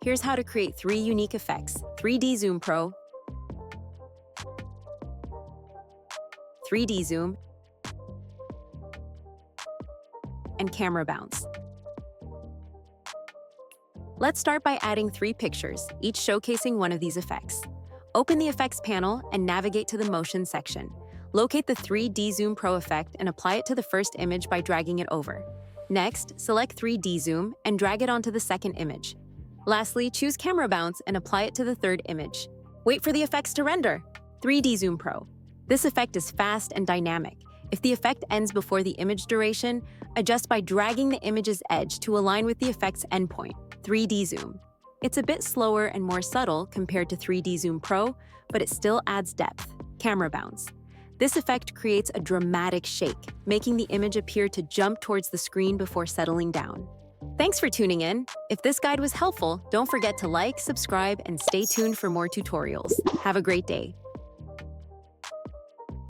Here's how to create 3 unique effects: 3D Zoom Pro, 3D Zoom, and Camera Bounce. Let's start by adding 3 pictures, each showcasing one of these effects. Open the Effects panel and navigate to the Motion section. Locate the 3D Zoom Pro effect and apply it to the first image by dragging it over. Next, select 3D Zoom and drag it onto the second image. Lastly, choose Camera Bounce and apply it to the third image. Wait for the effects to render. 3D Zoom Pro. This effect is fast and dynamic. If the effect ends before the image duration, adjust by dragging the image's edge to align with the effect's endpoint, 3D Zoom. It's a bit slower and more subtle compared to 3D Zoom Pro, but it still adds depth. Camera Bounce. This effect creates a dramatic shake, making the image appear to jump towards the screen before settling down. Thanks for tuning in. If this guide was helpful, don't forget to like, subscribe, and stay tuned for more tutorials. Have a great day.